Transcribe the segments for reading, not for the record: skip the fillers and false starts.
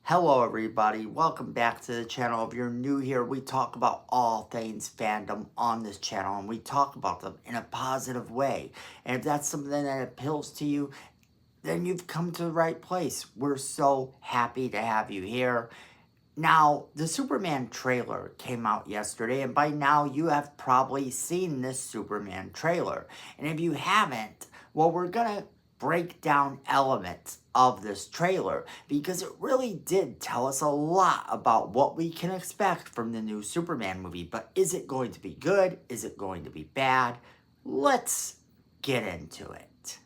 Hello everybody, welcome back to the channel. If you're new here, we talk about all things fandom on this channel and we talk about them in a positive way. And if that's something that appeals to you, then you've come to the right place. We're so happy to have you here. Now, the Superman trailer came out yesterday, and by now you have probably seen this Superman trailer. And if you haven't, well, we're gonna break down elements of this trailer because it really did tell us a lot about what we can expect from the new Superman movie. But is it going to be good? Is it going to be bad? Let's get into it.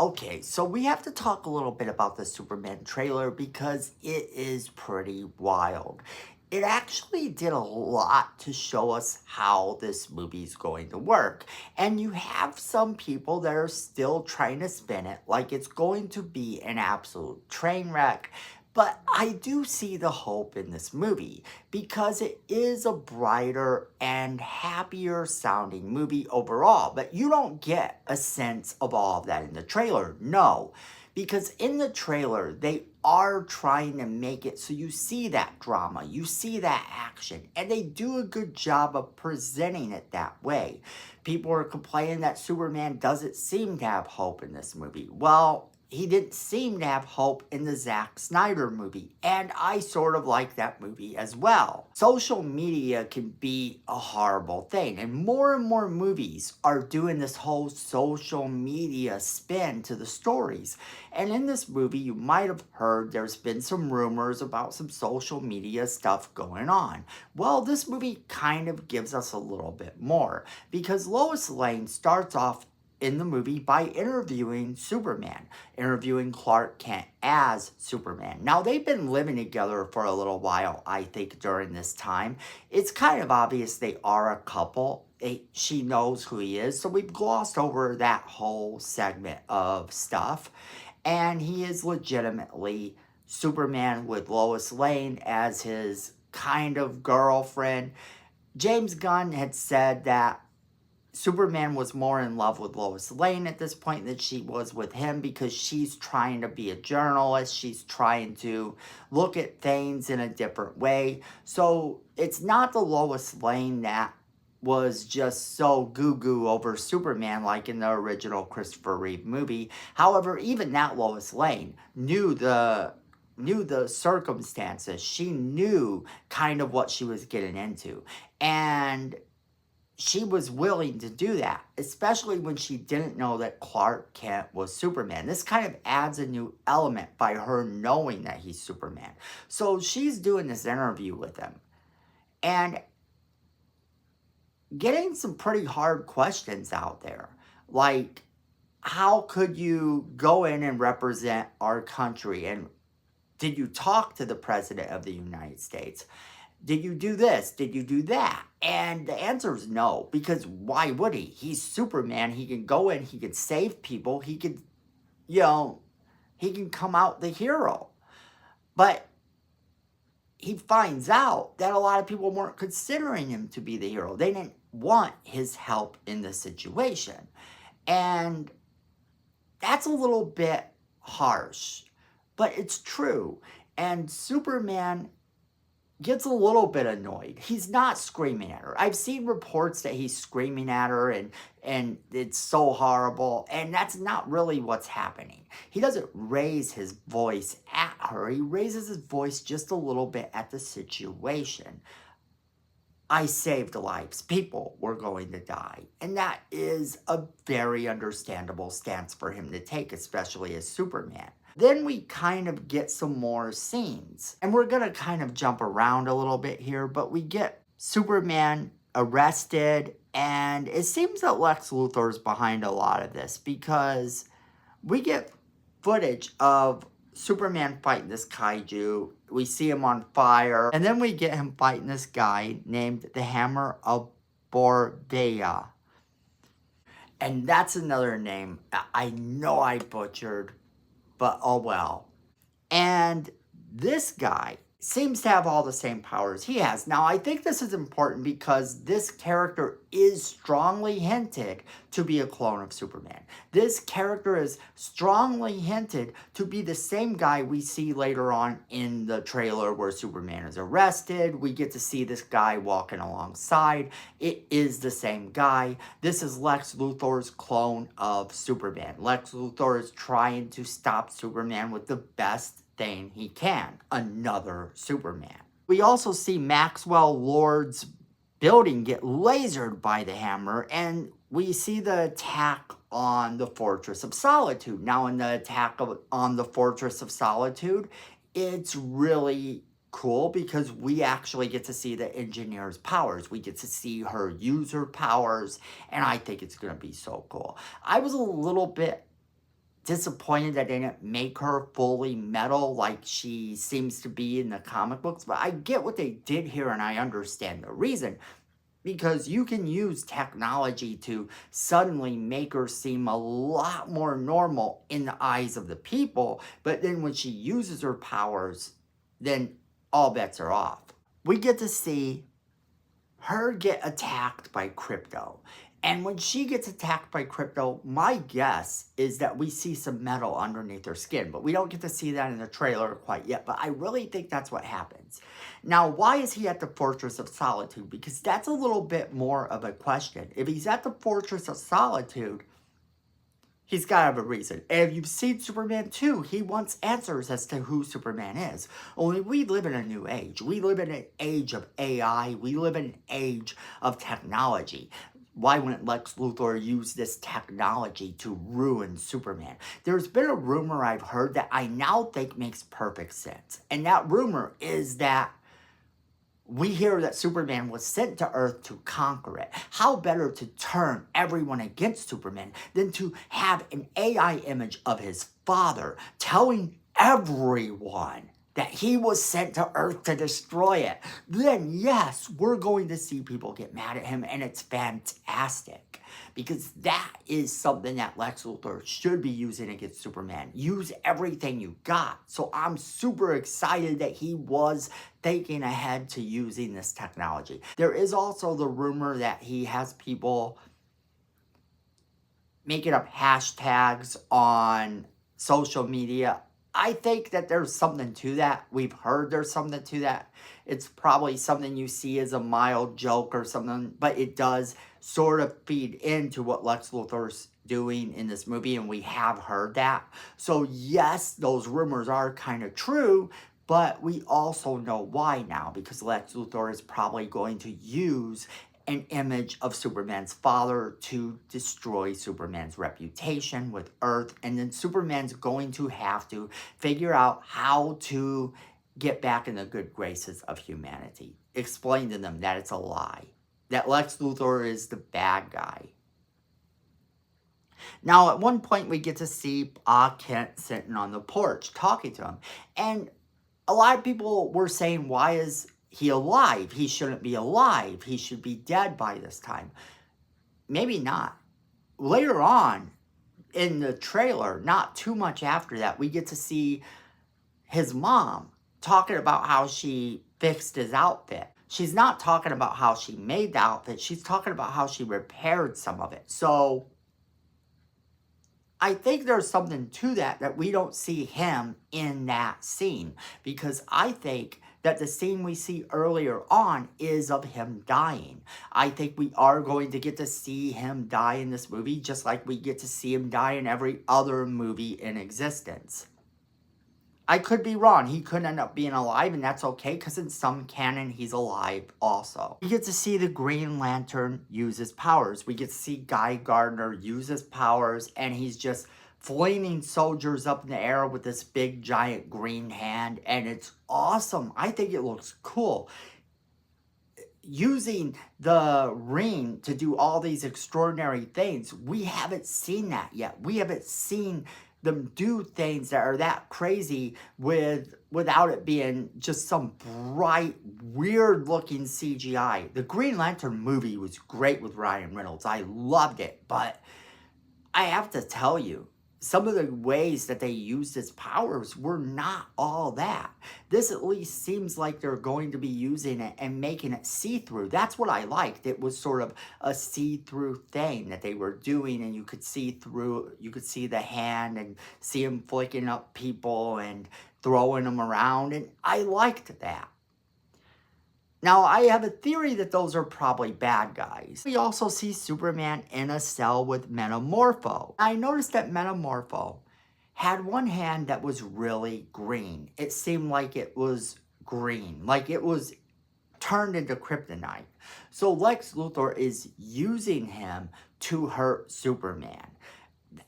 Okay, so we have to talk a little bit about the Superman trailer because it is pretty wild. It actually did a lot to show us how this movie's going to work. And you have some people that are still trying to spin it like it's going to be an absolute train wreck. But I do see the hope in this movie because it is a brighter and happier sounding movie overall. But you don't get a sense of all of that in the trailer. No, because in the trailer, they are trying to make it so you see that drama, you see that action, and they do a good job of presenting it that way. People are complaining that Superman doesn't seem to have hope in this movie. Well, he didn't seem to have hope in the Zack Snyder movie, and I sort of like that movie as well. Social media can be a horrible thing, and more movies are doing this whole social media spin to the stories. And in this movie, you might have heard there's been some rumors about some social media stuff going on. Well, this movie kind of gives us a little bit more, because Lois Lane starts off in the movie by interviewing Superman, interviewing Clark Kent as Superman. Now, they've been living together for a little while, I think, during this time. It's kind of obvious they are a couple. She knows who he is, so we've glossed over that whole segment of stuff. And he is legitimately Superman with Lois Lane as his kind of girlfriend. James Gunn had said that Superman was more in love with Lois Lane at this point than she was with him because she's trying to be a journalist. She's trying to look at things in a different way. So it's not the Lois Lane that was just so goo-goo over Superman like in the original Christopher Reeve movie. However, even that Lois Lane knew the circumstances. She knew kind of what she was getting into. And she was willing to do that, especially when she didn't know that Clark Kent was Superman. This kind of adds a new element by her knowing that he's Superman. So she's doing this interview with him and getting some pretty hard questions out there. Like, how could you go in and represent our country? And did you talk to the President of the United States? Did you do this? Did you do that? And the answer is no, because why would he? He's Superman. He can go in, he can save people, he can, he can come out the hero. But he finds out that a lot of people weren't considering him to be the hero. They didn't want his help in the situation. And that's a little bit harsh, but it's true. And Superman gets a little bit annoyed. He's not screaming at her. I've seen reports that he's screaming at her and it's so horrible, and that's not really what's happening. He doesn't raise his voice at her. He raises his voice just a little bit at the situation. I saved lives. People were going to die. And that is a very understandable stance for him to take, especially as Superman. Then we kind of get some more scenes. And we're going to kind of jump around a little bit here, but we get Superman arrested, and it seems that Lex Luthor's behind a lot of this because we get footage of Superman fighting this kaiju. We see him on fire. And then we get him fighting this guy named the Hammer of Borvea. And that's another name I know I butchered, but oh well. And this guy seems to have all the same powers he has. Now, I think this is important because this character is strongly hinted to be a clone of Superman. This character is strongly hinted to be the same guy we see later on in the trailer where Superman is arrested. We get to see this guy walking alongside. It is the same guy. This is Lex Luthor's clone of Superman. Lex Luthor is trying to stop Superman with the best thing he can, another Superman. We also see Maxwell Lord's building get lasered by the hammer, and we see the attack on the Fortress of Solitude. Now, in the attack on the Fortress of Solitude, it's really cool because we actually get to see the engineer's powers. We get to see her use her powers, and I think it's going to be so cool. I was a little bit disappointed that they didn't make her fully metal like she seems to be in the comic books, but I get what they did here and I understand the reason, because you can use technology to suddenly make her seem a lot more normal in the eyes of the people, but then when she uses her powers, then all bets are off. We get to see her get attacked by Krypto. And when she gets attacked by Krypto, my guess is that we see some metal underneath her skin. But we don't get to see that in the trailer quite yet. But I really think that's what happens. Now, why is he at the Fortress of Solitude? Because that's a little bit more of a question. If he's at the Fortress of Solitude, he's got to have a reason. And if you've seen Superman 2, he wants answers as to who Superman is. Only we live in a new age. We live in an age of AI. We live in an age of technology. Why wouldn't Lex Luthor use this technology to ruin Superman? There's been a rumor I've heard that I now think makes perfect sense. And that rumor is that we hear that Superman was sent to Earth to conquer it. How better to turn everyone against Superman than to have an AI image of his father telling everyone that he was sent to Earth to destroy it? Then yes, we're going to see people get mad at him, and it's fantastic. Because that is something that Lex Luthor should be using against Superman. Use everything you got. So I'm super excited that he was thinking ahead to using this technology. There is also the rumor that he has people making up hashtags on social media. I think that there's something to that. We've heard there's something to that. It's probably something you see as a mild joke or something, but it does sort of feed into what Lex Luthor's doing in this movie, and we have heard that. So yes, those rumors are kind of true, but we also know why now, because Lex Luthor is probably going to use an image of Superman's father to destroy Superman's reputation with Earth. And then Superman's going to have to figure out how to get back in the good graces of humanity. Explain to them that it's a lie, that Lex Luthor is the bad guy. Now, at one point, we get to see Kent sitting on the porch talking to him. And a lot of people were saying, why is he alive? He shouldn't be alive. He should be dead by this time. Maybe not. Later on in the trailer, not too much after that, we get to see his mom talking about how she fixed his outfit. She's not talking about how she made the outfit. She's talking about how she repaired some of it. So I think there's something to that we don't see him in that scene. Because I think that the scene we see earlier on is of him dying. I think we are going to get to see him die in this movie, just like we get to see him die in every other movie in existence. I could be wrong. He could end up being alive, and that's okay, because in some canon, he's alive also. We get to see the Green Lantern use his powers. We get to see Guy Gardner use his powers, and he's just flaming soldiers up in the air with this big, giant green hand, and it's awesome. I think it looks cool. Using the ring to do all these extraordinary things, we haven't seen that yet. We haven't seen them do things that are that crazy without it being just some bright, weird-looking CGI. The Green Lantern movie was great with Ryan Reynolds. I loved it, but I have to tell you, some of the ways that they used his powers were not all that. This at least seems like they're going to be using it and making it see-through. That's what I liked. It was sort of a see-through thing that they were doing, and you could see through, you could see the hand and see him flicking up people and throwing them around, and I liked that. Now, I have a theory that those are probably bad guys. We also see Superman in a cell with Metamorpho. I noticed that Metamorpho had one hand that was really green. It seemed like it was green, like it was turned into kryptonite. So Lex Luthor is using him to hurt Superman.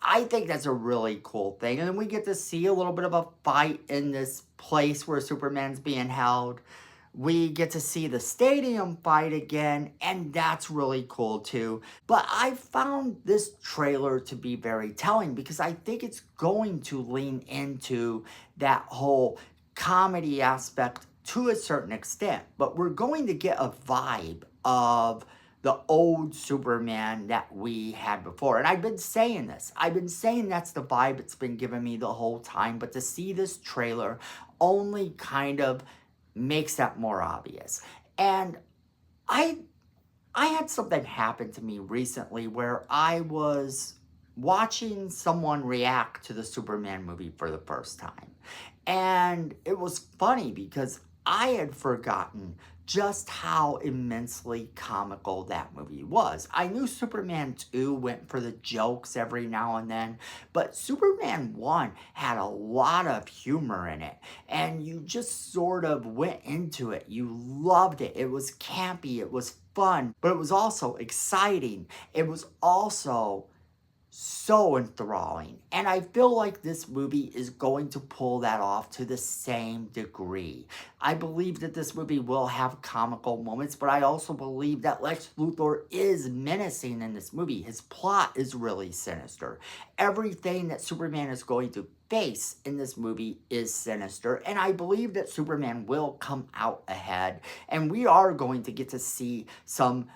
I think that's a really cool thing. And then we get to see a little bit of a fight in this place where Superman's being held. We get to see the stadium fight again, and that's really cool too. But I found this trailer to be very telling because I think it's going to lean into that whole comedy aspect to a certain extent. But we're going to get a vibe of the old Superman that we had before. And I've been saying this. I've been saying that's the vibe it's been giving me the whole time. But to see this trailer only kind of makes that more obvious. And I had something happen to me recently where I was watching someone react to the Superman movie for the first time. And it was funny because I had forgotten just how immensely comical that movie was. I knew Superman 2 went for the jokes every now and then, but Superman 1 had a lot of humor in it, and you just sort of went into it. You loved it. It was campy, it was fun, but it was also exciting. It was also so enthralling. And I feel like this movie is going to pull that off to the same degree. I believe that this movie will have comical moments, but I also believe that Lex Luthor is menacing in this movie. His plot is really sinister. Everything that Superman is going to face in this movie is sinister, and I believe that Superman will come out ahead, and we are going to get to see some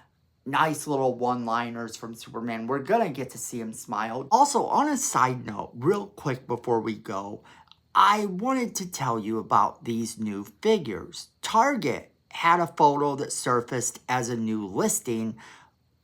nice little one-liners from Superman. We're gonna get to see him smile. Also, on a side note, real quick before we go, I wanted to tell you about these new figures. Target had a photo that surfaced as a new listing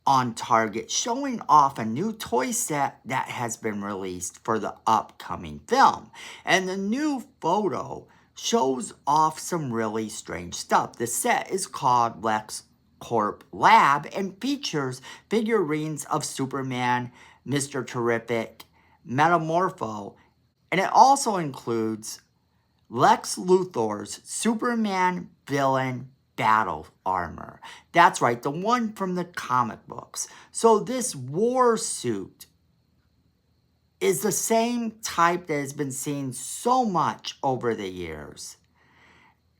on Target showing off a new toy set that has been released for the upcoming film. And the new photo shows off some really strange stuff. The set is called Lex Corp Lab and features figurines of Superman, Mr. Terrific, Metamorpho, and it also includes Lex Luthor's Superman villain battle armor. That's right, the one from the comic books. So this war suit is the same type that has been seen so much over the years.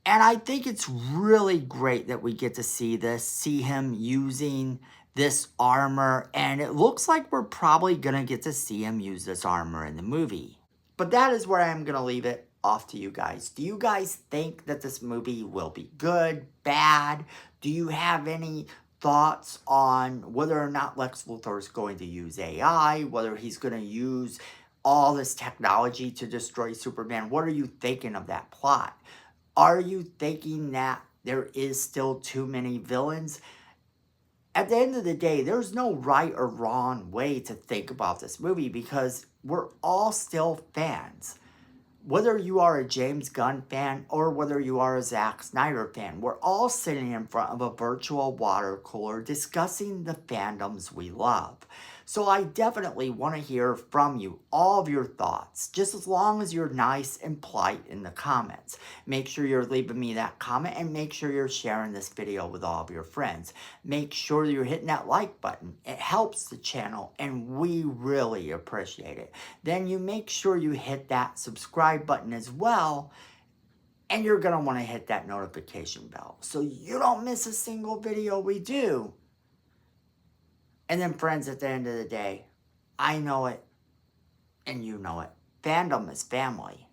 And I think it's really great that we get to see this, see him using this armor, and it looks like we're probably going to get to see him use this armor in the movie. But that is where I'm going to leave it off to you guys. Do you guys think that this movie will be good, bad? Do you have any thoughts on whether or not Lex Luthor is going to use AI, whether he's going to use all this technology to destroy Superman? What are you thinking of that plot? Are you thinking that there is still too many villains? At the end of the day, there's no right or wrong way to think about this movie because we're all still fans. Whether you are a James Gunn fan or whether you are a Zack Snyder fan, we're all sitting in front of a virtual water cooler discussing the fandoms we love. So I definitely want to hear from you, all of your thoughts, just as long as you're nice and polite in the comments. Make sure you're leaving me that comment and make sure you're sharing this video with all of your friends. Make sure you're hitting that like button. It helps the channel and we really appreciate it. Then you make sure you hit that subscribe button as well. And you're going to want to hit that notification bell so you don't miss a single video we do. And then friends, at the end of the day, I know it and you know it. Fandom is family.